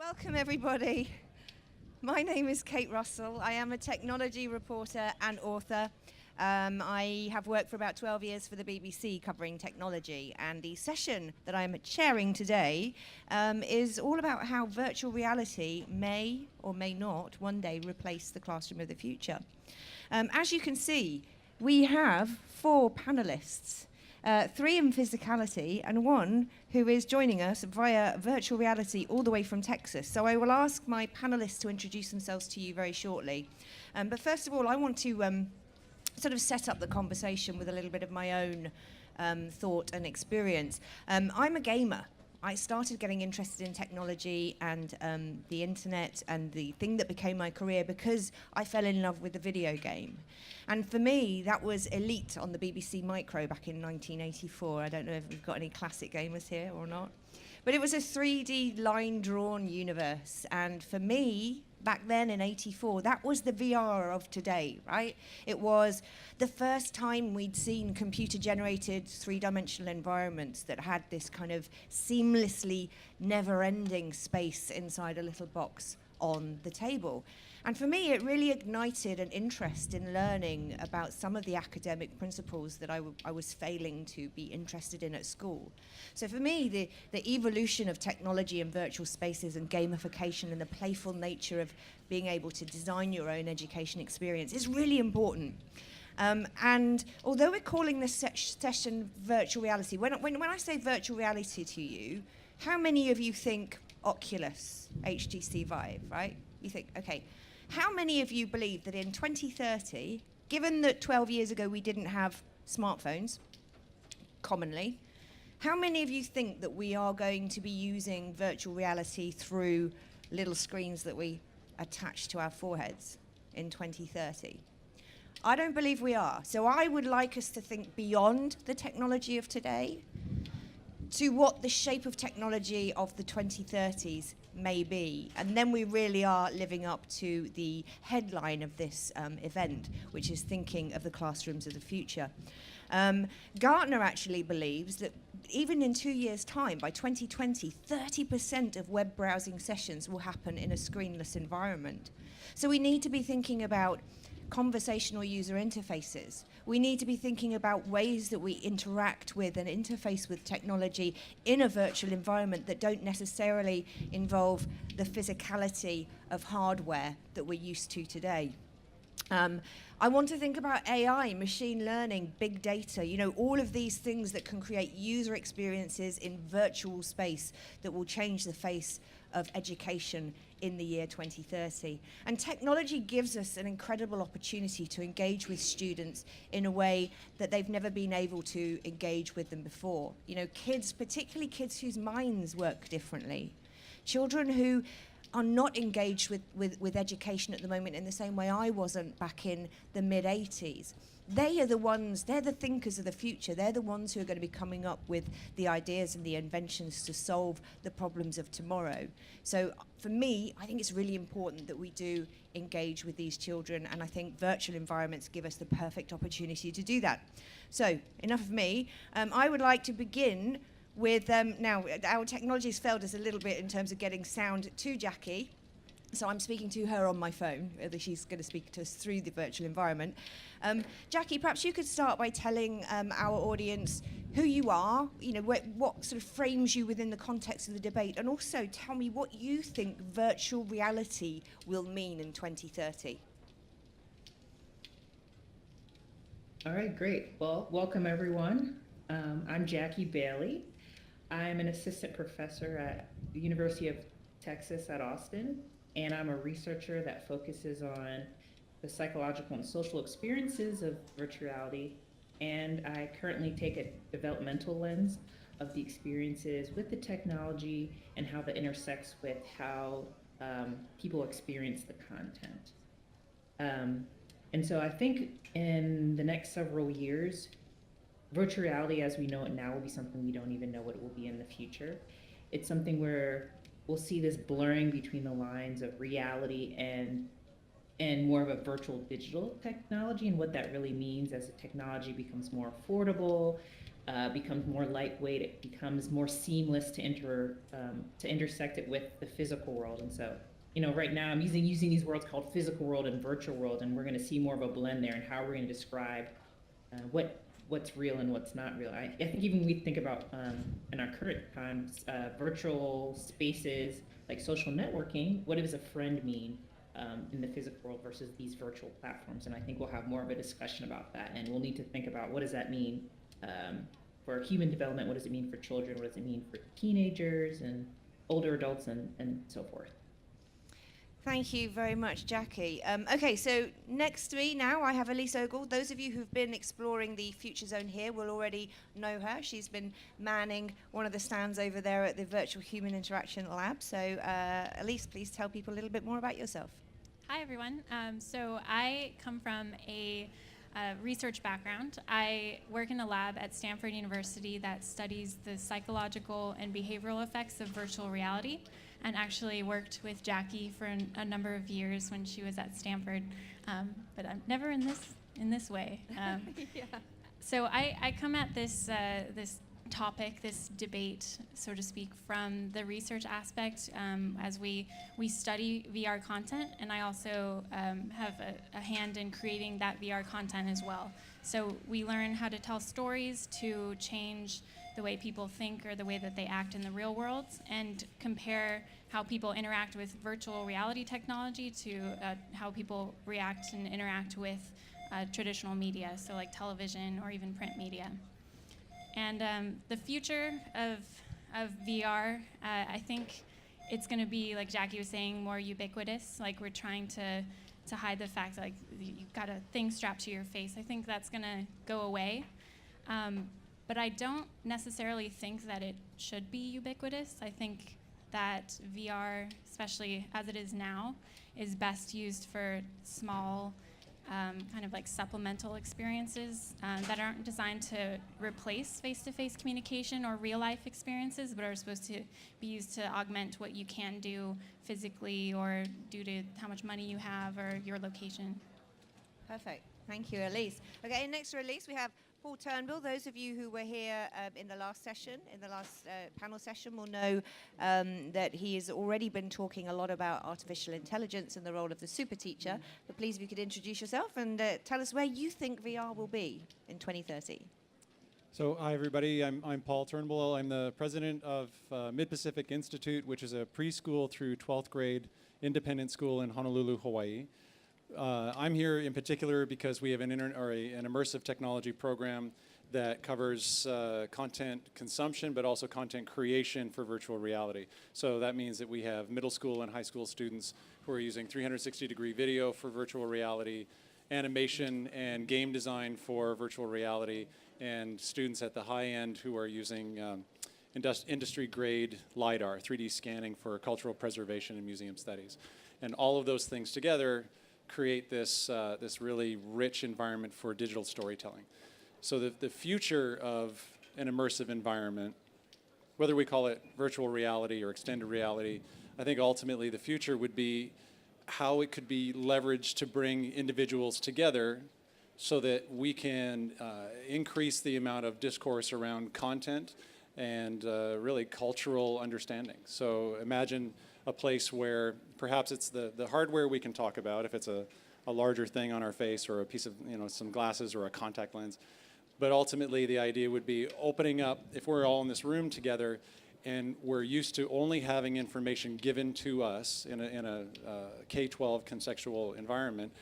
Welcome, everybody. My name is Kate Russell. I am a technology reporter and author. I have worked for about 12 years for the BBC covering technology, and the session that I'm chairing today is all about how virtual reality may or may not one day replace the classroom of the future. As you can see, we have 4 panelists. 3 in physicality, and 1 who is joining us via virtual reality all the way from Texas. So I will ask my panelists to introduce themselves to you very shortly. But first of all, I want to sort of set up the conversation with a little bit of my own thought and experience. I'm a gamer. I started getting interested in technology and the internet and the thing that became my career because I fell in love with the video game. And for me, that was Elite on the BBC Micro back in 1984. I don't know if we've got any classic gamers here or not. But it was a 3D line-drawn universe. And for me, back then in '84, that was the VR of today, right? It was the first time we'd seen computer-generated 3-dimensional environments that had this kind of seamlessly never-ending space inside a little box on the table. And for me, it really ignited an interest in learning about some of the academic principles that I was failing to be interested in at school. So for me, the evolution of technology and virtual spaces and gamification and the playful nature of being able to design your own education experience is really important. And although we're calling this session virtual reality, when I say virtual reality to you, how many of you think Oculus, HTC Vive, right? You think, okay. How many of you believe that in 2030, given that 12 years ago we didn't have smartphones, commonly, how many of you think that we are going to be using virtual reality through little screens that we attach to our foreheads in 2030? I don't believe we are. So I would like us to think beyond the technology of today to what the shape of technology of the 2030s may be. And then we really are living up to the headline of this event, which is thinking of the classrooms of the future. Gartner actually believes that even in 2 years' time, by 2020, 30% of web browsing sessions will happen in a screenless environment. So we need to be thinking about conversational user interfaces. We need to be thinking about ways that we interact with and interface with technology in a virtual environment that don't necessarily involve the physicality of hardware that we're used to today. I want to think about AI, machine learning, big data, all of these things that can create user experiences in virtual space that will change the face of education in the year 2030. And technology gives us an incredible opportunity to engage with students in a way that they've never been able to engage with them before. Kids, particularly kids whose minds work differently. Children who are not engaged with education at the moment in the same way I wasn't back in the mid-'80s. They are the ones, they're the thinkers of the future. They're the ones who are going to be coming up with the ideas and the inventions to solve the problems of tomorrow. So for me, I think it's really important that we do engage with these children, and I think virtual environments give us the perfect opportunity to do that. So enough of me. I would like to begin with, now our technology has failed us a little bit in terms of getting sound to Jackie. So I'm speaking to her on my phone, whether she's going to speak to us through the virtual environment. Jackie, perhaps you could start by telling our audience who you are, what sort of frames you within the context of the debate, and also tell me what you think virtual reality will mean in 2030. All right, great. Well, welcome everyone. I'm Jackie Bailey. I'm an assistant professor at the University of Texas at Austin, and I'm a researcher that focuses on the psychological and social experiences of virtual reality. And I currently take a developmental lens of the experiences with the technology and how that intersects with how people experience the content. And so I think in the next several years, virtual reality as we know it now will be something we don't even know what it will be in the future. It's something where we'll see this blurring between the lines of reality and more of a virtual digital technology, and what that really means as the technology becomes more affordable, becomes more lightweight. It becomes more seamless to intersect it with the physical world. And so, right now I'm using these words called physical world and virtual world, and we're going to see more of a blend there and how we're going to describe what's real and what's not real. I think even we think about in our current times, virtual spaces like social networking. What does a friend mean in the physical world versus these virtual platforms? And I think we'll have more of a discussion about that, and we'll need to think about what does that mean for human development. What does it mean for children? What does it mean for teenagers and older adults and so forth? Thank you very much, Jackie. Okay, so next to me now I have Elise Ogle. Those of you who've been exploring the Future Zone here will already know her. She's been manning one of the stands over there at the Virtual Human Interaction Lab. So Elise, please tell people a little bit more about yourself. Hi, everyone. So I come from a research background. I work in a lab at Stanford University that studies the psychological and behavioral effects of virtual reality, and actually worked with Jackie for a number of years when she was at Stanford, but I'm never in this way. Yeah. So I come at this topic, this debate, so to speak, from the research aspect as we study VR content, and I also have a hand in creating that VR content as well. So we learn how to tell stories to change the way people think or the way that they act in the real world, and compare how people interact with virtual reality technology to how people react and interact with traditional media, so like television or even print media. And the future of VR, I think it's going to be, like Jackie was saying, more ubiquitous. Like, we're trying to hide the fact that, like, you've got a thing strapped to your face. I think that's going to go away. But I don't necessarily think that it should be ubiquitous. I think that VR, especially as it is now, is best used for small, kind of like supplemental experiences that aren't designed to replace face-to-face communication or real-life experiences, but are supposed to be used to augment what you can do physically or due to how much money you have or your location. Perfect. Thank you, Elise. Okay, and next to Elise, we have Paul Turnbull. Those of you who were here in the last session, in the last panel session, will know that he has already been talking a lot about artificial intelligence and the role of the super teacher. But please, if you could introduce yourself and tell us where you think VR will be in 2030. So, hi everybody, I'm Paul Turnbull. I'm the president of Mid-Pacific Institute, which is a preschool through 12th grade independent school in Honolulu, Hawaii. I'm here in particular because we have an immersive technology program that covers content consumption, but also content creation for virtual reality. So that means that we have middle school and high school students who are using 360-degree video for virtual reality, animation and game design for virtual reality, and students at the high end who are using industry-grade LiDAR, 3D scanning for cultural preservation and museum studies. And all of those things together create this really rich environment for digital storytelling. So the future of an immersive environment, whether we call it virtual reality or extended reality, I think ultimately the future would be how it could be leveraged to bring individuals together so that we can increase the amount of discourse around content and really cultural understanding. So imagine a place where perhaps it's the hardware we can talk about, if it's a larger thing on our face or a piece of, some glasses or a contact lens. But ultimately the idea would be opening up, if we're all in this room together and we're used to only having information given to us in a K-12 contextual environment,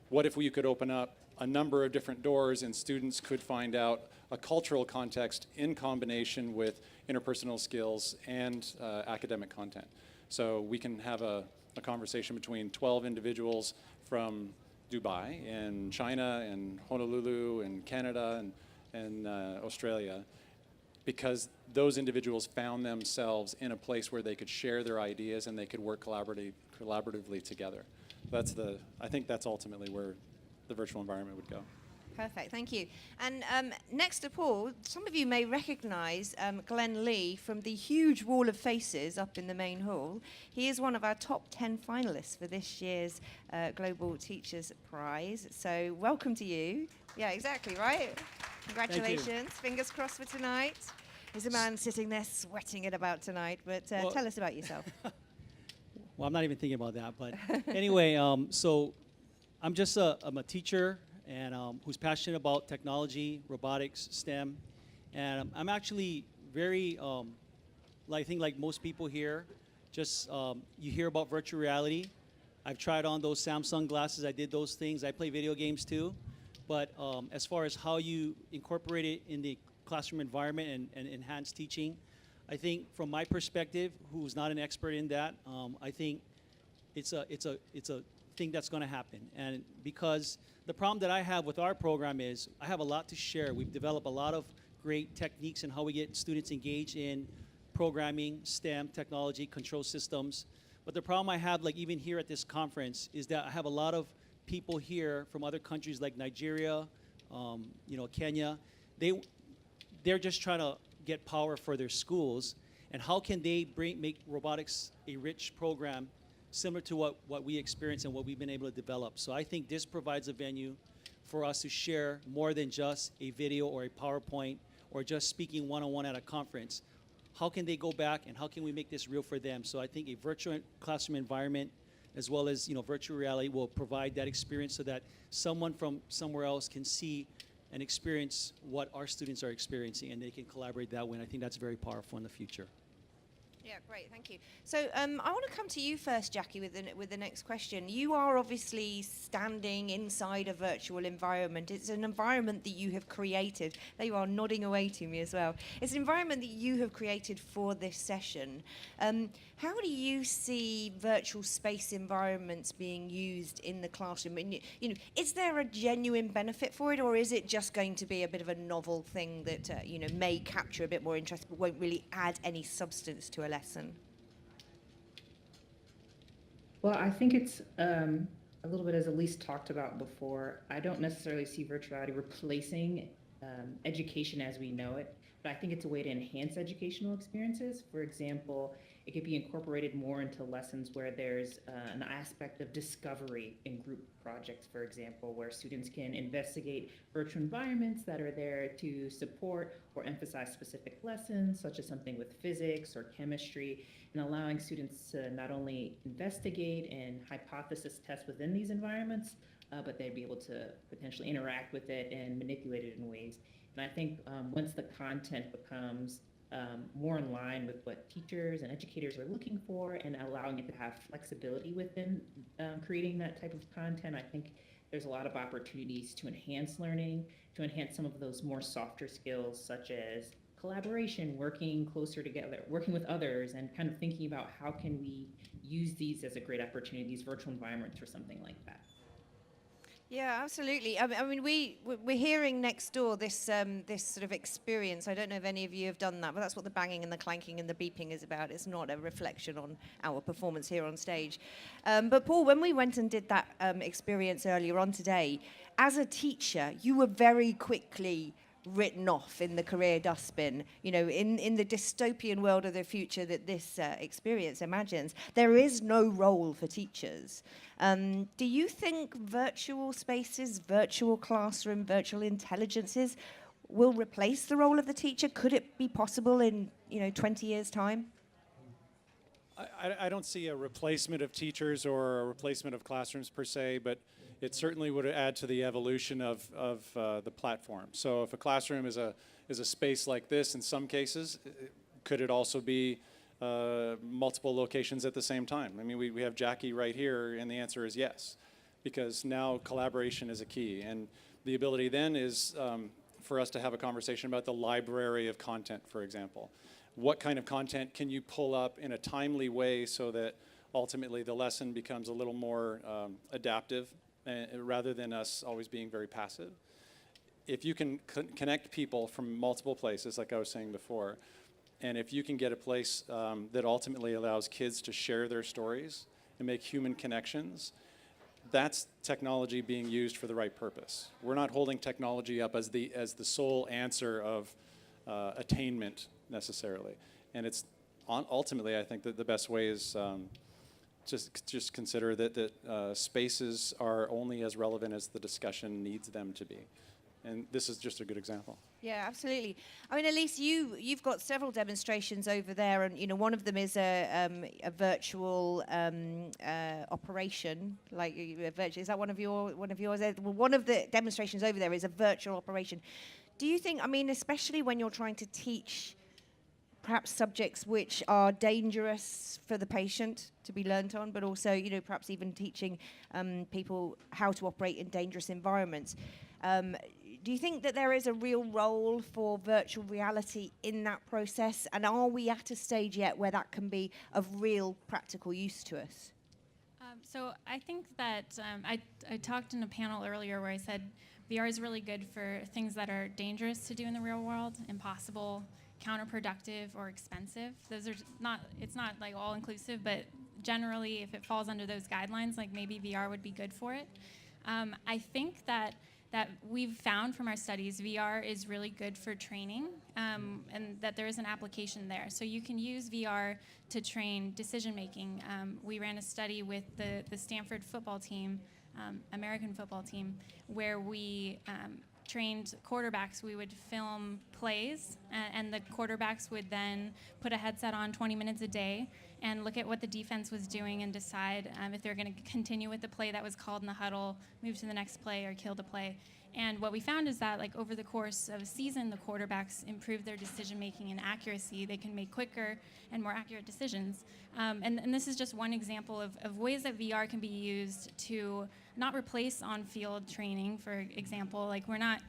what if we could open up a number of different doors and students could find out a cultural context in combination with interpersonal skills and academic content. So we can have a conversation between 12 individuals from Dubai and China and Honolulu and Canada and Australia, because those individuals found themselves in a place where they could share their ideas and they could work collaboratively together. I think that's ultimately where the virtual environment would go. Perfect, thank you. And next to Paul, some of you may recognize Glenn Lee from the huge wall of faces up in the main hall. He is one of our top 10 finalists for this year's Global Teachers Prize. So welcome to you. Yeah, exactly, right? Congratulations. Fingers crossed for tonight. There's a man sitting there sweating it about tonight, but Well- tell us about yourself. Well, I'm not even thinking about that, but anyway, so I'm just I'm a teacher and who's passionate about technology, robotics, STEM, and I'm actually very, I think like most people here, just you hear about virtual reality. I've tried on those Samsung glasses. I did those things. I play video games too, but as far as how you incorporate it in the classroom environment and enhance teaching, I think from my perspective, who's not an expert in that, I think it's a thing that's going to happen. And because the problem that I have with our program is I have a lot to share. We've developed a lot of great techniques in how we get students engaged in programming, STEM, technology, control systems. But the problem I have, like even here at this conference, is that I have a lot of people here from other countries like Nigeria, Kenya. They're just trying to get power for their schools, and how can they make robotics a rich program similar to what we experience and what we've been able to develop. So I think this provides a venue for us to share more than just a video or a PowerPoint or just speaking one-on-one at a conference. How can they go back and how can we make this real for them? So I think a virtual classroom environment as well as virtual reality will provide that experience so that someone from somewhere else can see and experience what our students are experiencing, and they can collaborate that way. And I think that's very powerful in the future. Yeah, great, thank you. So I want to come to you first, Jackie, with the next question. You are obviously standing inside a virtual environment. It's an environment that you have created. There you are, nodding away to me as well. It's an environment that you have created for this session. How do you see virtual space environments being used in the classroom? And, is there a genuine benefit for it, or is it just going to be a bit of a novel thing that may capture a bit more interest but won't really add any substance to a lesson? Well, I think it's a little bit as Elise talked about before. I don't necessarily see virtuality replacing education as we know it, but I think it's a way to enhance educational experiences. For example, it could be incorporated more into lessons where there's an aspect of discovery in group projects, for example, where students can investigate virtual environments that are there to support or emphasize specific lessons, such as something with physics or chemistry, and allowing students to not only investigate and hypothesis test within these environments, but they'd be able to potentially interact with it and manipulate it in ways. And I think once the content becomes more in line with what teachers and educators are looking for and allowing it to have flexibility within creating that type of content, I think there's a lot of opportunities to enhance learning, to enhance some of those more softer skills such as collaboration, working closer together, working with others, and kind of thinking about how can we use these as a great opportunity, these virtual environments for something like that. Yeah, absolutely. I mean, we're hearing next door this this sort of experience. I don't know if any of you have done that, but that's what the banging and the clanking and the beeping is about. It's not a reflection on our performance here on stage. But Paul, when we went and did that experience earlier on today, as a teacher, you were very quickly written off in the career dustbin. In the dystopian world of the future that this experience imagines, there is no role for teachers. Do you think virtual spaces, virtual classroom, virtual intelligences will replace the role of the teacher? Could it be possible in 20 years' time? I don't see a replacement of teachers or a replacement of classrooms per se, but it certainly would add to the evolution of the platform. So if a classroom is a space like this, in some cases, could it also be multiple locations at the same time? I mean, we have Jackie right here, and the answer is yes, because now collaboration is a key. And the ability then is for us to have a conversation about the library of content, for example. What kind of content can you pull up in a timely way so that ultimately the lesson becomes a little more adaptive rather than us always being very passive? If you can connect people from multiple places, like I was saying before, and if you can get a place that ultimately allows kids to share their stories and make human connections, that's technology being used for the right purpose. We're not holding technology up as the sole answer of attainment necessarily. And it's ultimately, I think that the best way is just consider that spaces are only as relevant as the discussion needs them to be. And this is just a good example. Yeah, absolutely. I mean, Elise, you've got several demonstrations over there, and one of them is a virtual operation. Like, is that one of yours? Well, one of the demonstrations over there is a virtual operation. Do you think? I mean, especially when you're trying to teach perhaps subjects which are dangerous for the patient to be learnt on, but also, perhaps even teaching people how to operate in dangerous environments. Do you think that there is a real role for virtual reality in that process? And are we at a stage yet where that can be of real practical use to us? So I think that I talked in a panel earlier where I said VR is really good for things that are dangerous to do in the real world, impossible, counterproductive, or expensive. Those are it's not like all inclusive, but generally if it falls under those guidelines, like maybe VR would be good for it. I think that we've found from our studies, VR is really good for training, and that there is an application there. So you can use VR to train decision making. We ran a study with the Stanford football team, American football team, where we trained quarterbacks. We would film plays, and the quarterbacks would then put a headset on 20 minutes a day and look at what the defense was doing and decide if they're going to continue with the play that was called in the huddle, move to the next play, or kill the play. And what we found is that, like, over the course of a season, the quarterbacks improved their decision-making and accuracy. They can make quicker and more accurate decisions. And this is just one example of ways that VR can be used to not replace on-field training, for example. Like, we're not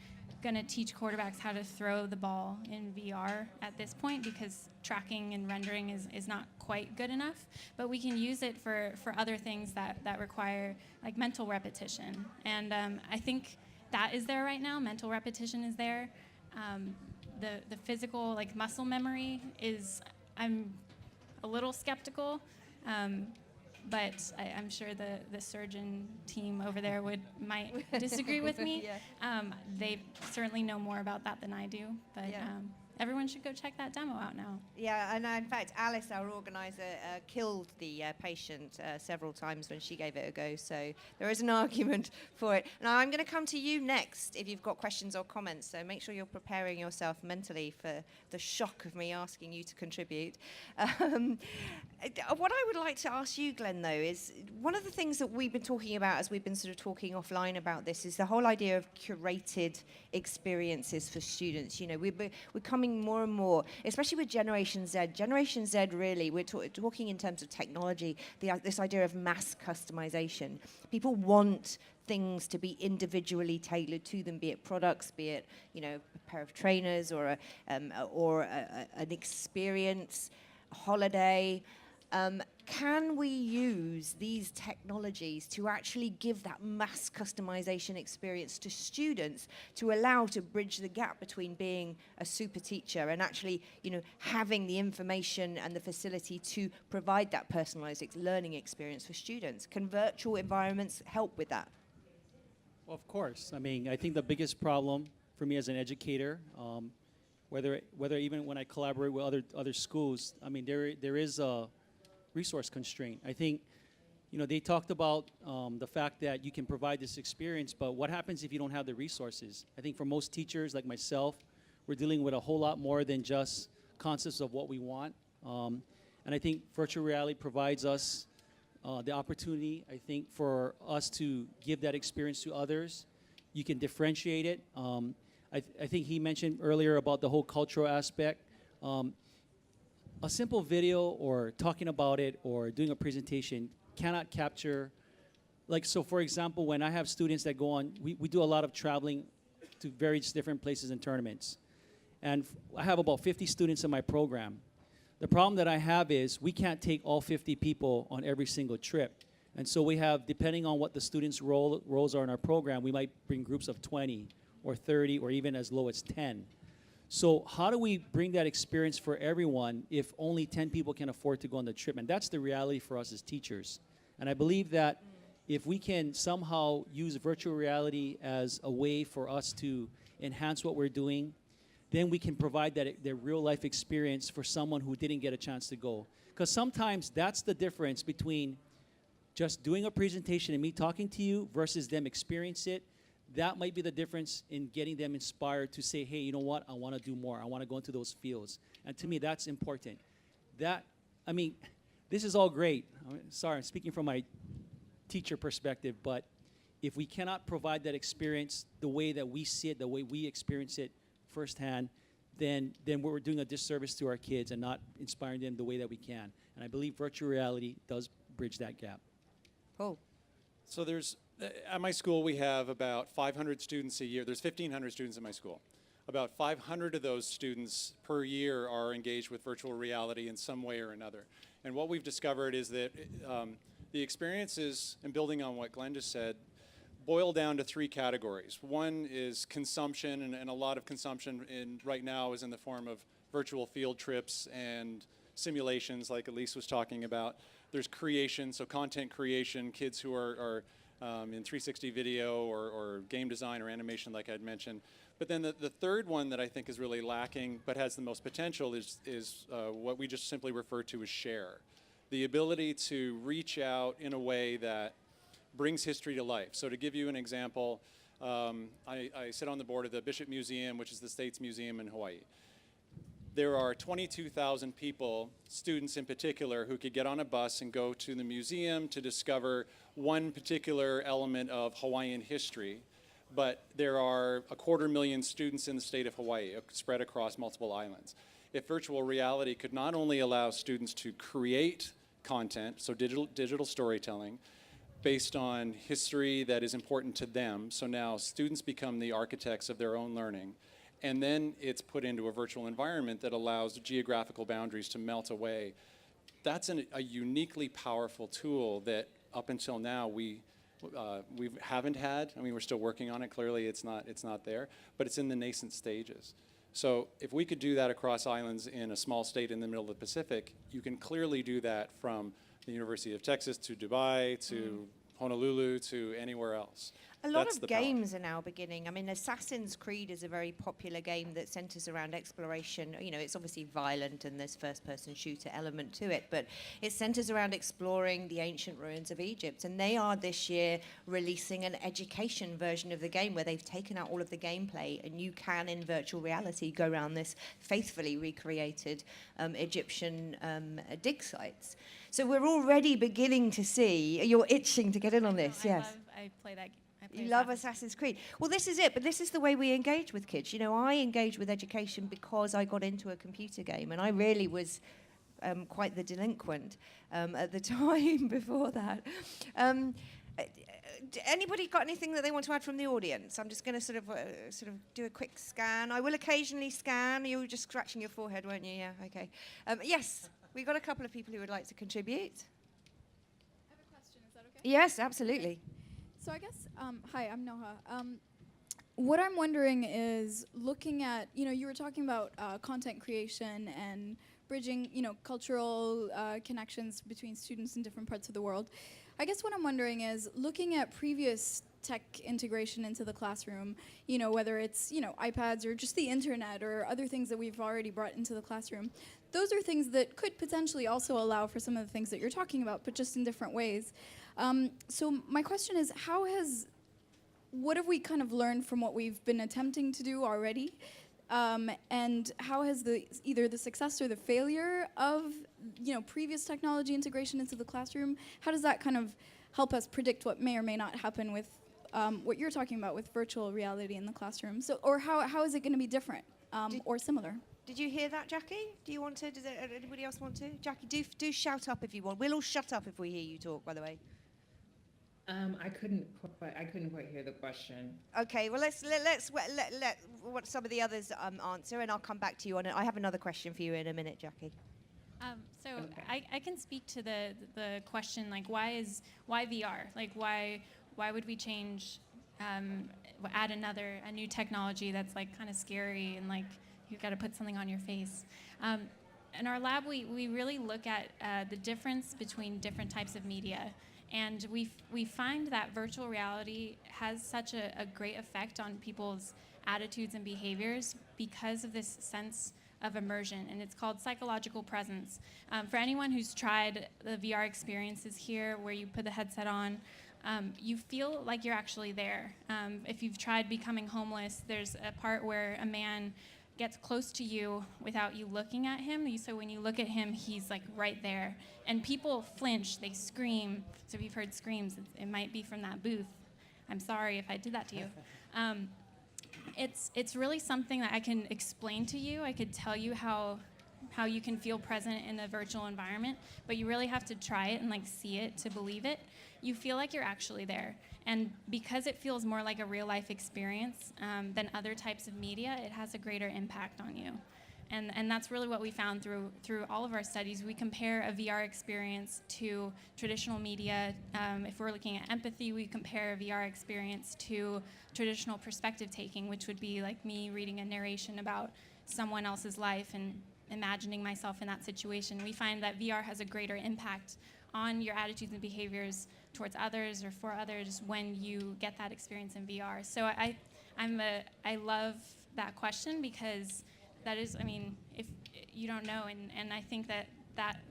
going to teach quarterbacks how to throw the ball in VR at this point because tracking and rendering is not quite good enough. But we can use it for other things that require, like, mental repetition. And I think that is there right now. Mental repetition is there. The physical, like, muscle memory is, I'm a little skeptical. But I'm sure the surgeon team over there might disagree with me. Yeah. They certainly know more about that than I do. But everyone should go check that demo out now. Yeah, and in fact, Alice, our organizer, killed the patient several times when she gave it a go. So there is an argument for it. Now, I'm going to come to you next if you've got questions or comments. So make sure you're preparing yourself mentally for the shock of me asking you to contribute. What I would like to ask you, Glenn, though, is one of the things that we've been talking about as we've been sort of talking offline about this is the whole idea of curated experiences for students. We're coming more and more, especially with Generation Z. Generation Z, really, we're talking in terms of technology, this idea of mass customization. People want things to be individually tailored to them, be it products, be it a pair of trainers or an experience, a holiday. Can we use these technologies to actually give that mass customization experience to students to allow to bridge the gap between being a super teacher and actually, having the information and the facility to provide that personalized learning experience for students? Can virtual environments help with that? Well, of course. I mean, I think the biggest problem for me as an educator, whether even when I collaborate with other schools, I mean, there is a resource constraint. I think, they talked about the fact that you can provide this experience, but what happens if you don't have the resources? I think for most teachers like myself, we're dealing with a whole lot more than just concepts of what we want. And I think virtual reality provides us the opportunity, I think, for us to give that experience to others. You can differentiate it. I think he mentioned earlier about the whole cultural aspect. A simple video or talking about it or doing a presentation cannot capture, so for example, when I have students that go on, we do a lot of traveling to various different places and tournaments. And I have about 50 students in my program. The problem that I have is we can't take all 50 people on every single trip. And so we have, depending on what the students' roles are in our program, we might bring groups of 20 or 30 or even as low as 10. So how do we bring that experience for everyone if only 10 people can afford to go on the trip? And that's the reality for us as teachers. And I believe that if we can somehow use virtual reality as a way for us to enhance what we're doing, then we can provide that real life experience for someone who didn't get a chance to go. Because sometimes that's the difference between just doing a presentation and me talking to you versus them experience it. that might be the difference in getting them inspired to say, hey, you know what, I want to do more. I want to go into those fields. And to me, that's important. I mean, this is all great. Sorry, I'm speaking from my teacher perspective, but if we cannot provide that experience the way that we see it, the way we experience it firsthand, then we're doing a disservice to our kids and not inspiring them the way that we can. And I believe virtual reality does bridge that gap. Paul. So there's, at my school, we have about 500 students a year. There's 1,500 students in my school. About 500 of those students per year are engaged with virtual reality in some way or another. And what we've discovered is that the experiences, and building on what Glenn just said, boil down to three categories. One is consumption, and a lot of consumption right now is in the form of virtual field trips and simulations like Elise was talking about. There's creation, so content creation, kids who are in 360 video or game design or animation like I'd mentioned. But then the third one that I think is really lacking but has the most potential is what we just simply refer to as share. The ability to reach out in a way that brings history to life. So to give you an example, I sit on the board of the Bishop Museum, which is the state's museum in Hawaii. There are 22,000 people, students in particular, who could get on a bus and go to the museum to discover one particular element of Hawaiian history. But there are 250,000 students in the state of Hawaii, spread across multiple islands. If virtual reality could not only allow students to create content, so digital storytelling, based on history that is important to them, so now students become the architects of their own learning, and then it's put into a virtual environment that allows geographical boundaries to melt away. That's a uniquely powerful tool that up until now we haven't had. I mean, we're still working on it. Clearly, it's not there, but it's in the nascent stages. So if we could do that across islands in a small state in the middle of the Pacific, you can clearly do that from the University of Texas to Dubai to Honolulu to anywhere else. A lot That's of the power. games are now beginning. I mean, Assassin's Creed is a very popular game that centers around exploration. You know, it's obviously violent and there's first-person shooter element to it, but it centers around exploring the ancient ruins of Egypt. And they are this year releasing an education version of the game where they've taken out all of the gameplay, and you can, in virtual reality, go around this faithfully recreated Egyptian dig sites. So we're already beginning to see. You're itching to get in on this, yes? I play that. You love Assassin's Creed. Well, this is it, but this is the way we engage with kids. You know, I engage with education because I got into a computer game, and I really was quite the delinquent at the time before that. Anybody got anything that they want to add from the audience? I'm just going to sort of do a quick scan. I will occasionally scan. You were just scratching your forehead, weren't you? Yeah, okay. Yes, we got a couple of people who would like to contribute. I have a question. Is that okay? Yes, absolutely. So I guess, hi, I'm Noha. What I'm wondering is looking at, you were talking about content creation and bridging, cultural connections between students in different parts of the world. I guess what I'm wondering is looking at previous tech integration into the classroom, whether it's, iPads or just the internet or other things that we've already brought into the classroom. Those are things that could potentially also allow for some of the things that you're talking about, but just in different ways. So my question is, what have we kind of learned from what we've been attempting to do already? And how has either the success or the failure of, previous technology integration into the classroom, how does that kind of help us predict what may or may not happen with what you're talking about with virtual reality in the classroom? So, or how is it going to be different or similar? Did you hear that, Jackie? Do you want to? Does anybody else want to? Jackie, do shout up if you want. We'll all shut up if we hear you talk, by the way. I couldn't quite hear the question. Okay, well let's let what some of the others answer, and I'll come back to you on it. I have another question for you in a minute, Jackie. So Okay. I can speak to the question, like why VR? Like why would we change, add a new technology that's like kind of scary and like you've got to put something on your face. In our lab, we really look at the difference between different types of media. And we find that virtual reality has such a great effect on people's attitudes and behaviors because of this sense of immersion, and it's called psychological presence. For anyone who's tried the VR experiences here, where you put the headset on, you feel like you're actually there. If you've tried becoming homeless, there's a part where a man gets close to you without you looking at him. So when you look at him, he's like right there. And people flinch, they scream. So if you've heard screams, it might be from that booth. I'm sorry if I did that to you. It's really something that I can explain to you. I could tell you how you can feel present in a virtual environment, but you really have to try it and like see it to believe it. You feel like you're actually there. And because it feels more like a real life experience than other types of media, it has a greater impact on you. And that's really what we found through all of our studies. We compare a VR experience to traditional media. If we're looking at empathy, we compare a VR experience to traditional perspective taking, which would be like me reading a narration about someone else's life and imagining myself in that situation. We find that VR has a greater impact on your attitudes and behaviors towards others or for others when you get that experience in VR. So I love that question because that is, I mean, if you don't know, and I think that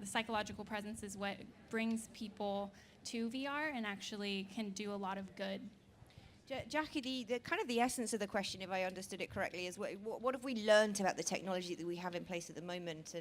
the psychological presence is what brings people to VR and actually can do a lot of good. Jackie, the kind of the essence of the question, if I understood it correctly, is what have we learned about the technology that we have in place at the moment?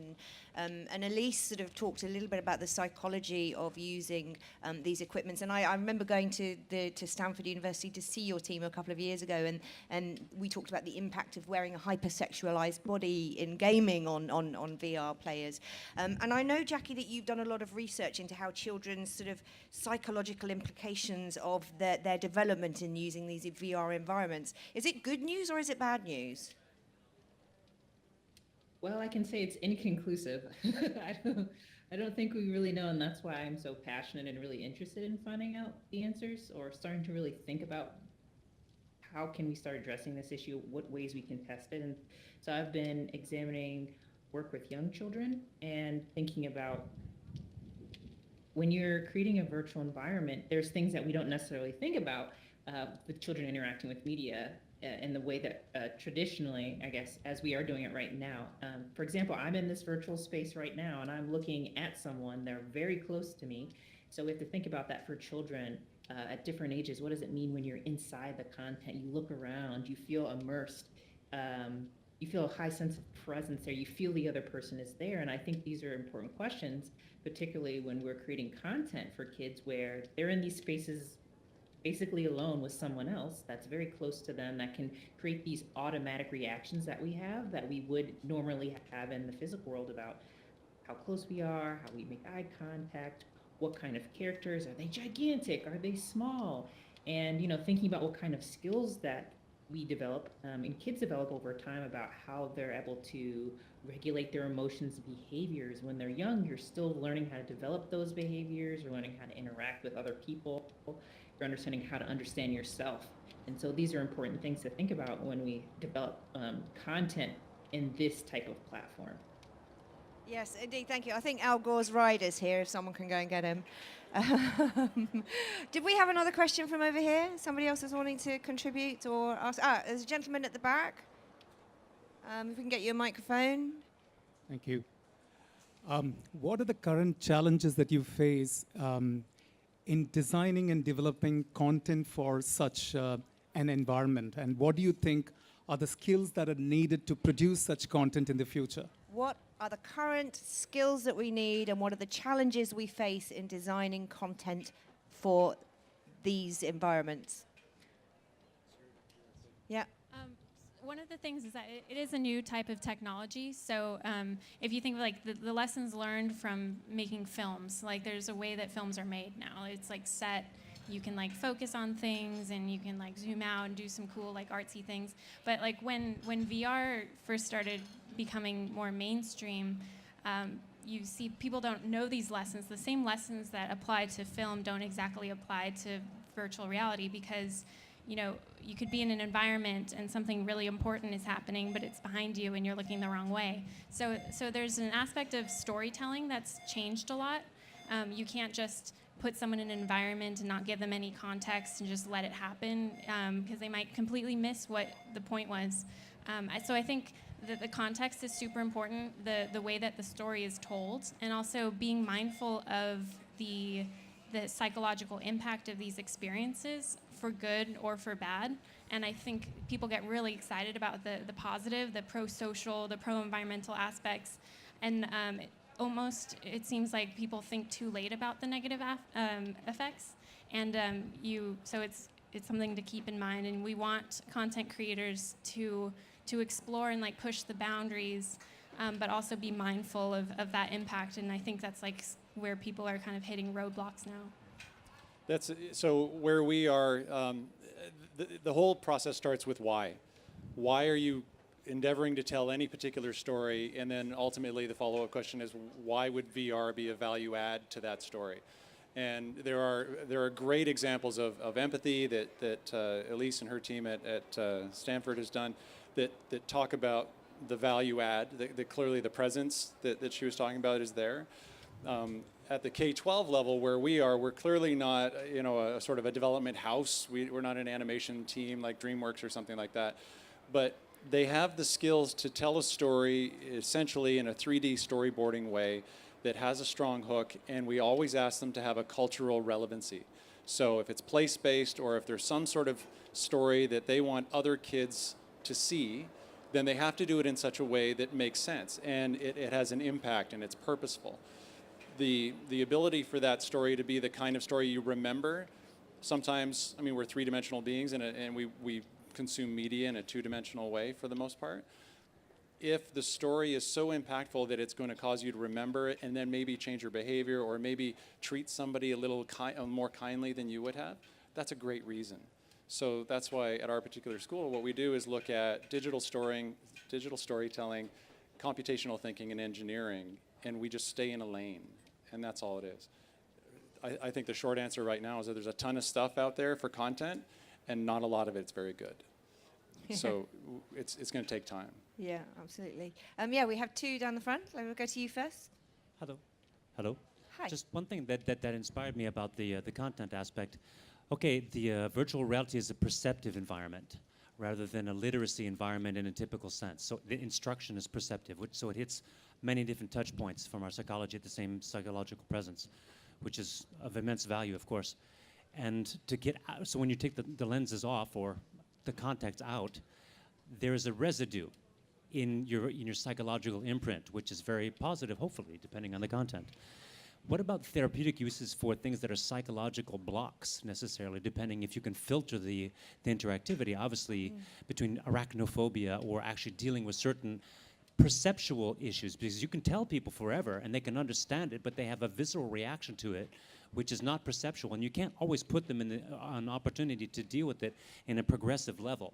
And Elise sort of talked a little bit about the psychology of using these equipments. And I remember going to Stanford University to see your team a couple of years ago, and we talked about the impact of wearing a hypersexualized body in gaming on VR players. And I know, Jackie, that you've done a lot of research into how children's sort of psychological implications of their development in using these VR environments. Is it good news or is it bad news? Well, I can say it's inconclusive. I don't think we really know, and that's why I'm so passionate and really interested in finding out the answers or starting to really think about how can we start addressing this issue, what ways we can test it. And so I've been examining work with young children and thinking about when you're creating a virtual environment, there's things that we don't necessarily think about with children interacting with media in the way that traditionally, I guess, as we are doing it right now. For example, I'm in this virtual space right now and I'm looking at someone, they're very close to me. So we have to think about that for children at different ages. What does it mean when you're inside the content? You look around, you feel immersed, you feel a high sense of presence there, you feel the other person is there. And I think these are important questions, particularly when we're creating content for kids where they're in these spaces basically alone with someone else that's very close to them, that can create these automatic reactions that we have that we would normally have in the physical world about how close we are, how we make eye contact, what kind of characters, are they gigantic, are they small? And, you know, thinking about what kind of skills that we develop and kids develop over time about how they're able to regulate their emotions and behaviors. When they're young, you're still learning how to develop those behaviors, you're learning how to interact with other people, you're understanding how to understand yourself. And so these are important things to think about when we develop content in this type of platform. Yes, indeed, thank you. I think Al Gore's ride is here, if someone can go and get him. Did we have another question from over here? Somebody else is wanting to contribute or ask? There's a gentleman at the back. If we can get you a microphone. Thank you. What are the current challenges that you face in designing and developing content for such an environment? And what do you think are the skills that are needed to produce such content in the future? What are the current skills that we need and what are the challenges we face in designing content for these environments? Yeah. One of the things is that it is a new type of technology. So if you think of like the lessons learned from making films, like there's a way that films are made now. It's like set, you can like focus on things and you can like zoom out and do some cool like artsy things. But like when VR first started becoming more mainstream, you see people don't know these lessons. The same lessons that apply to film don't exactly apply to virtual reality because, you know, you could be in an environment and something really important is happening, but it's behind you and you're looking the wrong way. So there's an aspect of storytelling that's changed a lot. You can't just put someone in an environment and not give them any context and just let it happen because they might completely miss what the point was. So I think that the context is super important, the way that the story is told, and also being mindful of the the psychological impact of these experiences for good or for bad. And I think people get really excited about the positive, the pro-social, the pro-environmental aspects. And it seems like people think too late about the negative effects. And so it's something to keep in mind. And we want content creators to explore and like push the boundaries, but also be mindful of that impact. And I think that's like where people are kind of hitting roadblocks now. So where we are, the whole process starts with why. Why are you endeavoring to tell any particular story? And then ultimately the follow-up question is, why would VR be a value add to that story? And there are great examples of empathy that Elise and her team at Stanford has done that talk about the value add, that clearly the presence that she was talking about is there. At the K-12 level where we are, we're clearly not, a sort of a development house. We're not an animation team like DreamWorks or something like that. But they have the skills to tell a story essentially in a 3D storyboarding way that has a strong hook, and we always ask them to have a cultural relevancy. So if it's place-based or if there's some sort of story that they want other kids to see, then they have to do it in such a way that makes sense and it has an impact and it's purposeful. The ability for that story to be the kind of story you remember, sometimes, we're three-dimensional beings and we consume media in a two-dimensional way for the most part. If the story is so impactful that it's going to cause you to remember it and then maybe change your behavior or maybe treat somebody a little more kindly than you would have, that's a great reason. So that's why at our particular school, what we do is look at digital storytelling, computational thinking, and engineering, and we just stay in a lane, and that's all it is. I think the short answer right now is that there's a ton of stuff out there for content, and not a lot of it's very good. So it's going to take time. Yeah, absolutely. We have two down the front. We'll go to you first. Hello. Hi. Just one thing that inspired me about the content aspect. Okay, the virtual reality is a perceptive environment rather than a literacy environment in a typical sense. So the instruction is perceptive, so it hits many different touch points from our psychology at the same psychological presence, which is of immense value, of course. And to get out, so when you take the lenses off or the context out, there is a residue in your psychological imprint, which is very positive, hopefully, depending on the content. What about therapeutic uses for things that are psychological blocks, necessarily, depending if you can filter the interactivity, obviously, between arachnophobia or actually dealing with certain perceptual issues, because you can tell people forever and they can understand it, but they have a visceral reaction to it, which is not perceptual, and you can't always put them in an opportunity to deal with it in a progressive level,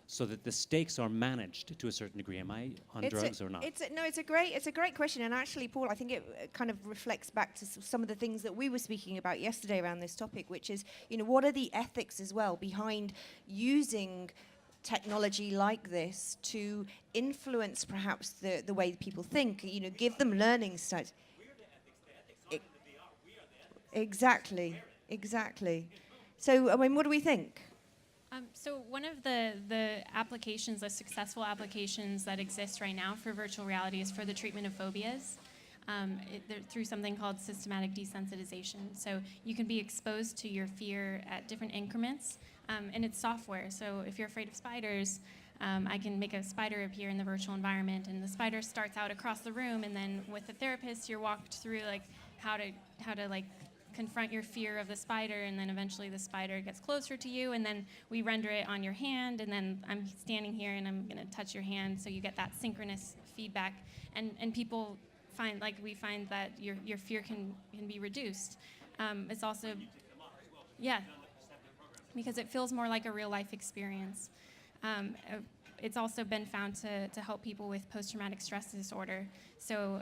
so that the stakes are managed to a certain degree. Am I on drugs or not? It's a great question, and actually, Paul, I think it kind of reflects back to some of the things that we were speaking about yesterday around this topic, which is, what are the ethics as well behind using technology like this to influence perhaps the way people think, give them learning styles. Exactly. So, what do we think? So one of the applications, the successful applications that exist right now for virtual reality is for the treatment of phobias through something called systematic desensitization. So you can be exposed to your fear at different increments, and it's software. So if you're afraid of spiders, I can make a spider appear in the virtual environment, and the spider starts out across the room, and then with the therapist, you're walked through like how to like confront your fear of the spider, and then eventually the spider gets closer to you, and then we render it on your hand, and then I'm standing here and I'm going to touch your hand, so you get that synchronous feedback, and people find that your fear can be reduced. It's also, because it feels more like a real life experience. It's also been found to help people with post-traumatic stress disorder. So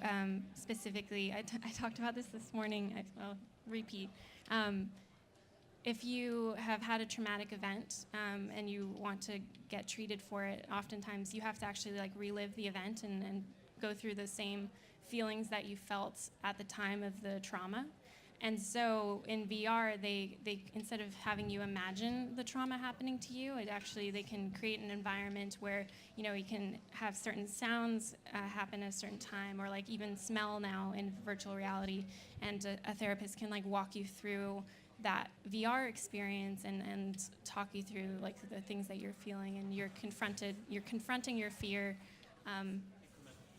specifically, I talked about this morning. I'll repeat. If you have had a traumatic event and you want to get treated for it, oftentimes you have to actually relive the event and go through the same feelings that you felt at the time of the trauma. And so in VR, they instead of having you imagine the trauma happening to you, they can create an environment where, you know, you can have certain sounds happen at a certain time, or like even smell now in virtual reality, and a therapist can like walk you through that VR experience and talk you through like the things that you're feeling, and you're confronting your fear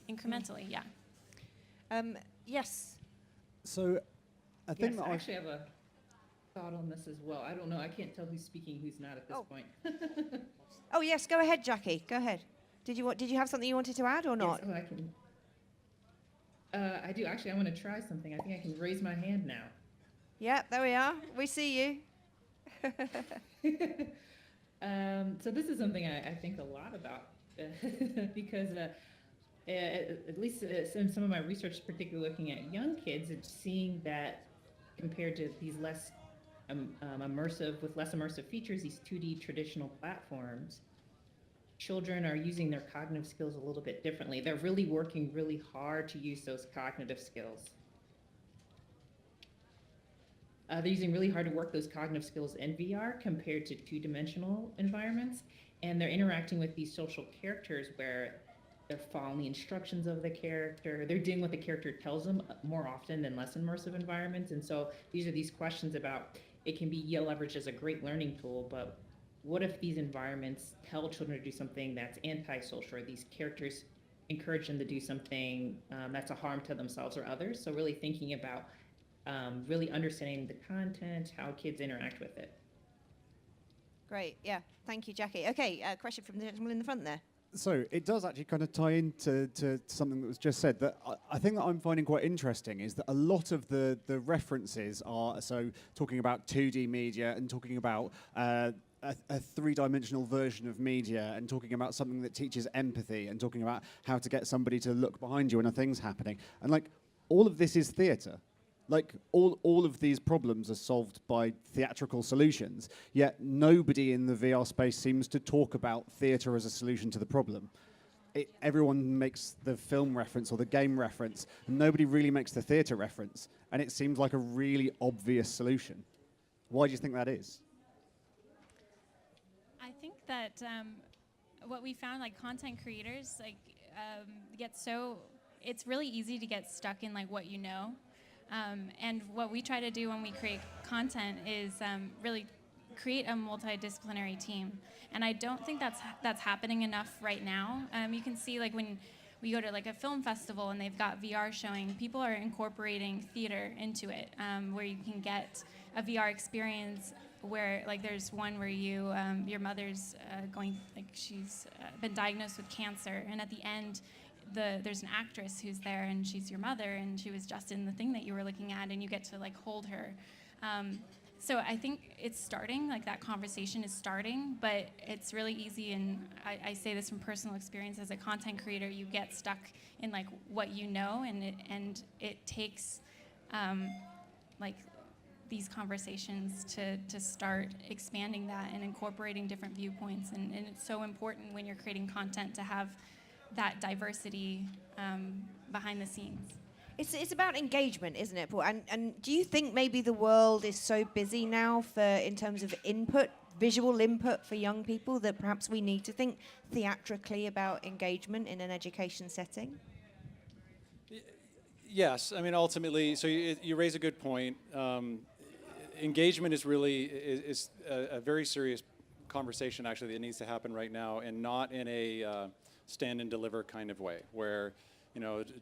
incrementally. Yeah. Yes. So I think Yes, that I actually have a thought on this as well. I don't know. I can't tell who's speaking, who's not at this point. Oh yes, go ahead, Jackie. Go ahead. Did you have something you wanted to add or not? Yes, oh, I can. I do. Actually, I want to try something. I think I can raise my hand now. Yeah, there we are. We see you. So this is something I think a lot about because at least in some of my research, particularly looking at young kids, it's seeing that compared to these less immersive features, these 2D traditional platforms, children are using their cognitive skills a little bit differently. They're really working really hard to use those cognitive skills. They're using really hard to work those cognitive skills in VR compared to two-dimensional environments, and they're interacting with these social characters where they're following the instructions of the character. They're doing what the character tells them more often than less immersive environments. And so these are these questions about, it can be leveraged as a great learning tool, but what if these environments tell children to do something that's antisocial, or these characters encourage them to do something that's a harm to themselves or others? So really thinking about really understanding the content, how kids interact with it. Great. Yeah. Thank you, Jackie. Okay. Question from the gentleman in the front there. so. It does actually kind of tie into something that was just said. That I think that I'm finding quite interesting is that a lot of the references are talking about 2D media and talking about a three-dimensional version of media, and talking about something that teaches empathy, and talking about how to get somebody to look behind you when a thing's happening. And like all of this is theatre. Like all of these problems are solved by theatrical solutions, yet nobody in the VR space seems to talk about theatre as a solution to the problem. Everyone makes the film reference or the game reference, and nobody really makes the theatre reference, and it seems like a really obvious solution. Why do you think that is? I think that what we found, like content creators, like it's really easy to get stuck in like what you know. And what we try to do when we create content is really create a multidisciplinary team. And I don't think that's happening enough right now. You can see like when we go to like a film festival and they've got VR showing, people are incorporating theater into it, where you can get a VR experience where like there's one where your mother's she's been diagnosed with cancer, and at the end there's an actress who's there, and she's your mother, and she was just in the thing that you were looking at, and you get to like hold her. So I think it's starting, like that conversation is starting, but it's really easy, and I say this from personal experience as a content creator, you get stuck in like what you know, and it takes like these conversations to start expanding that and incorporating different viewpoints, and it's so important when you're creating content to have that diversity behind the scenes. It's about engagement, isn't it, Paul? And do you think maybe the world is so busy now in terms of input, visual input for young people, that perhaps we need to think theatrically about engagement in an education setting? Yes, I mean ultimately. So you raise a good point. Engagement is really a very serious conversation actually that needs to happen right now, and not in a stand and deliver kind of way, where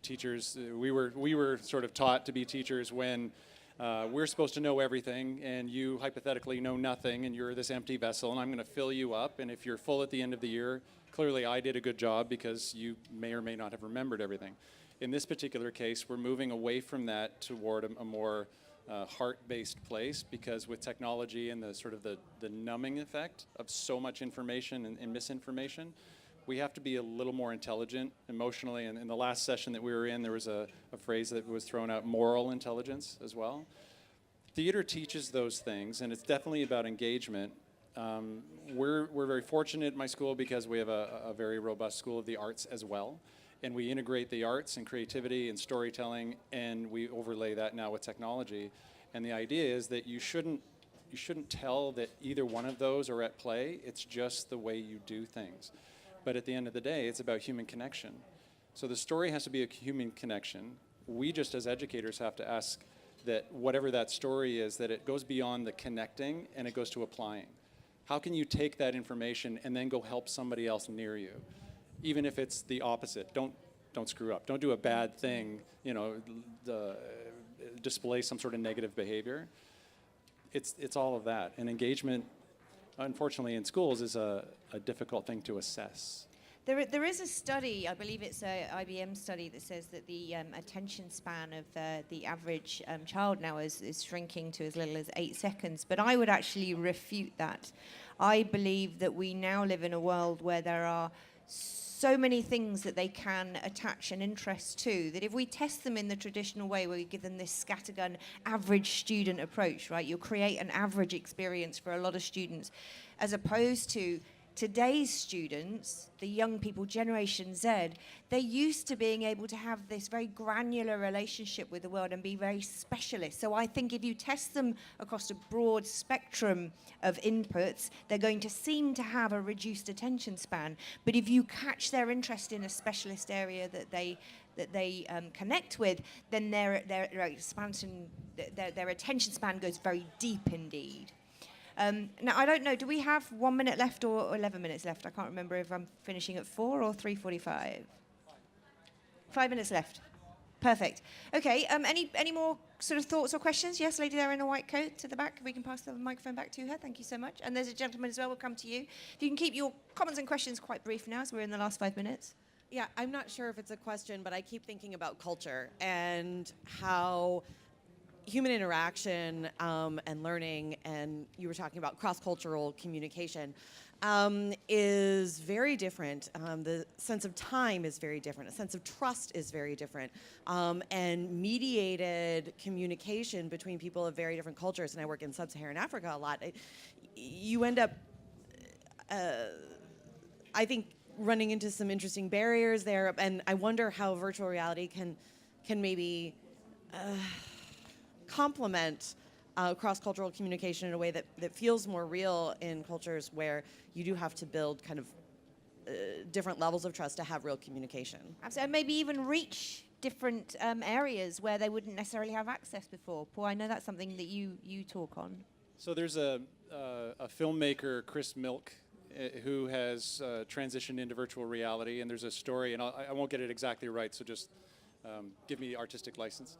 teachers, we were sort of taught to be teachers when we're supposed to know everything, and you hypothetically know nothing, and you're this empty vessel, and I'm going to fill you up, and if you're full at the end of the year, clearly I did a good job because you may or may not have remembered everything. In this particular case, we're moving away from that toward a more heart-based place, because with technology and the sort of the numbing effect of so much information and misinformation, we have to be a little more intelligent emotionally. And in the last session that we were in, there was a phrase that was thrown out, moral intelligence as well. Theater teaches those things, and it's definitely about engagement. We're very fortunate at my school because we have a very robust school of the arts as well. And we integrate the arts and creativity and storytelling, and we overlay that now with technology. And the idea is that you shouldn't tell that either one of those are at play. It's just the way you do things. But at the end of the day, it's about human connection. So the story has to be a human connection. We just as educators have to ask that whatever that story is, that it goes beyond the connecting and it goes to applying. How can you take that information and then go help somebody else near you? Even if it's the opposite. Don't screw up. Don't do a bad thing, display some sort of negative behavior. It's all of that. And engagement, unfortunately, in schools is a difficult thing to assess. There is a study, I believe it's an IBM study, that says that the attention span of the average child now is shrinking to as little as 8 seconds. But I would actually refute that. I believe that we now live in a world where there are so many things that they can attach an interest to, that if we test them in the traditional way where we give them this scattergun average student approach, right, you'll create an average experience for a lot of students, as opposed to today's students, the young people, Generation Z, they're used to being able to have this very granular relationship with the world and be very specialist. So I think if you test them across a broad spectrum of inputs, they're going to seem to have a reduced attention span. But if you catch their interest in a specialist area that they connect with, then their expansion, their attention span goes very deep indeed. Now, I don't know, do we have 1 minute left or 11 minutes left? I can't remember if I'm finishing at 4 or 3:45. 5 minutes left. Perfect. Okay, any more sort of thoughts or questions? Yes, lady there in a white coat to the back. If we can pass the microphone back to her. Thank you so much. And there's a gentleman as well. We'll come to you. If you can keep your comments and questions quite brief now, as we're in the last 5 minutes. Yeah, I'm not sure if it's a question, but I keep thinking about culture and how human interaction and learning, and you were talking about cross-cultural communication, is very different. The sense of time is very different. A sense of trust is very different. And mediated communication between people of very different cultures, and I work in sub-Saharan Africa a lot, you end up, I think, running into some interesting barriers there, and I wonder how virtual reality can maybe complement cross-cultural communication in a way that feels more real in cultures where you do have to build kind of different levels of trust to have real communication. Absolutely, and maybe even reach different areas where they wouldn't necessarily have access before. Paul, I know that's something that you talk on. So there's a filmmaker, Chris Milk, who has transitioned into virtual reality, and there's a story, and I won't get it exactly right, so just give me artistic license.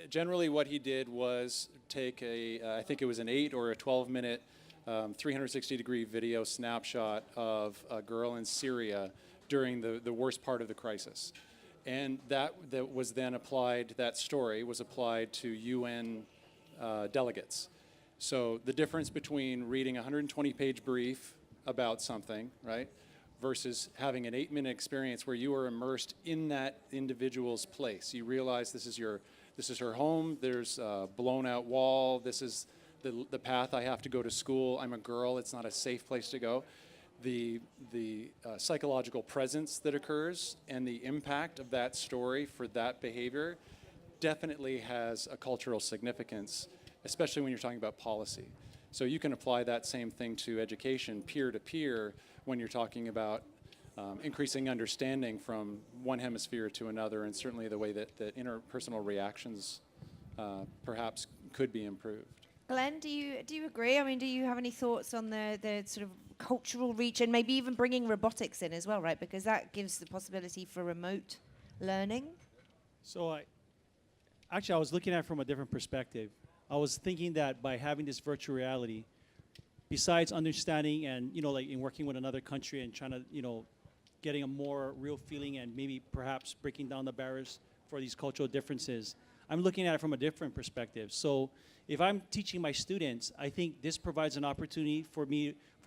Generally what he did was take I think it was an 8 or a 12-minute 360-degree video snapshot of a girl in Syria during the worst part of the crisis. And that was then applied, that story was applied to UN delegates. So the difference between reading a 120-page brief about something, right, versus having an 8-minute experience where you are immersed in that individual's place. You realize this is her home, there's a blown out wall, this is the path I have to go to school, I'm a girl, it's not a safe place to go. The psychological presence that occurs and the impact of that story for that behavior definitely has a cultural significance, especially when you're talking about policy. So you can apply that same thing to education, peer-to-peer, when you're talking about increasing understanding from one hemisphere to another, and certainly the way that interpersonal reactions perhaps could be improved. Glenn, do you agree? I mean, do you have any thoughts on the sort of cultural reach, and maybe even bringing robotics in as well, right? Because that gives the possibility for remote learning. So I was looking at it from a different perspective. I was thinking that by having this virtual reality, besides understanding and, like in working with another country and trying to, getting a more real feeling and maybe perhaps breaking down the barriers for these cultural differences, I'm looking at it from a different perspective. So if I'm teaching my students, I think this provides an opportunity for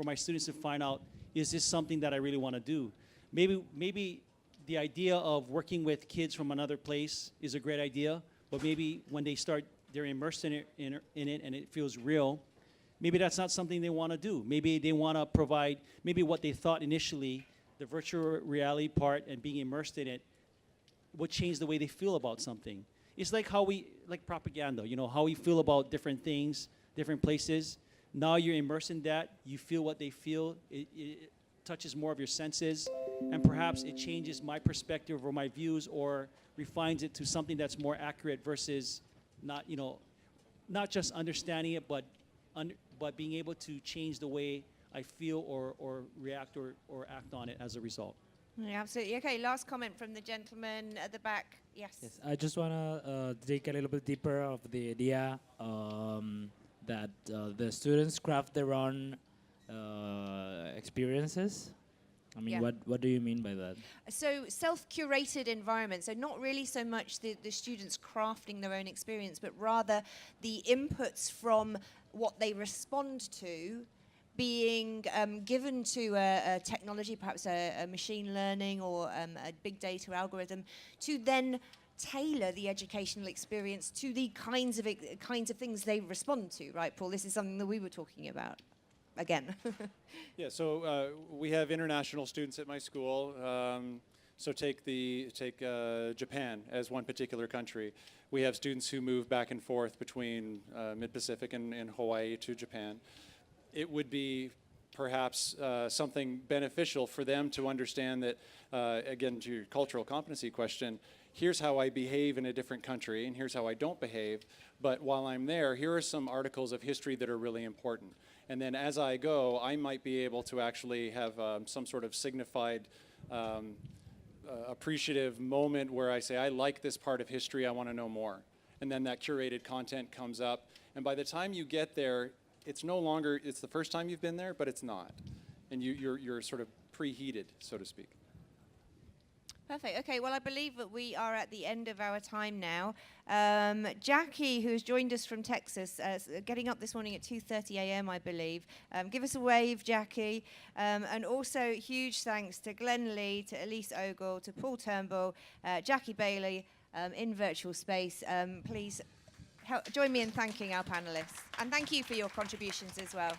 my students to find out, is this something that I really want to do? Maybe the idea of working with kids from another place is a great idea, but maybe when they're immersed in it and it feels real, maybe that's not something they want to do. Maybe they want to provide, maybe what they thought initially, the virtual reality part and being immersed in it, would change the way they feel about something. it's like how we, like propaganda, you know, how we feel about different things, different places. Now you're immersed in that, you feel what they feel, it touches more of your senses, and perhaps it changes my perspective or my views or refines it to something that's more accurate versus not, you know, not just understanding it, but being able to change the way I feel or react or act on it as a result. Yeah, absolutely. Okay, last comment from the gentleman at the back. Yes. Yes, I just want to dig a little bit deeper of the idea that the students craft their own experiences. I mean, Yeah. what do you mean by that? So self-curated environment, so not really so much the students crafting their own experience, but rather the inputs from what they respond to being given to a technology, perhaps a machine learning or a big data algorithm, to then tailor the educational experience to the kinds of things they respond to, right, Paul? This is something that we were talking about again. Yeah, so we have international students at my school. So take Japan as one particular country. We have students who move back and forth between Mid-Pacific and Hawaii to Japan. It would be perhaps something beneficial for them to understand that, again, to your cultural competency question, here's how I behave in a different country, and here's how I don't behave. But while I'm there, here are some articles of history that are really important. And then as I go, I might be able to actually have some sort of signified appreciative moment where I say, I like this part of history, I want to know more. And then that curated content comes up. And by the time you get there, it's no longer, it's the first time you've been there, but it's not. And you're sort of preheated, so to speak. Perfect. Okay, well, I believe that we are at the end of our time now. Jackie, who's joined us from Texas, getting up this morning at 2:30 a.m., I believe. Give us a wave, Jackie. And also, huge thanks to Glenn Lee, to Elise Ogle, to Paul Turnbull, Jackie Bailey in virtual space. Please join me in thanking our panelists. And thank you for your contributions as well.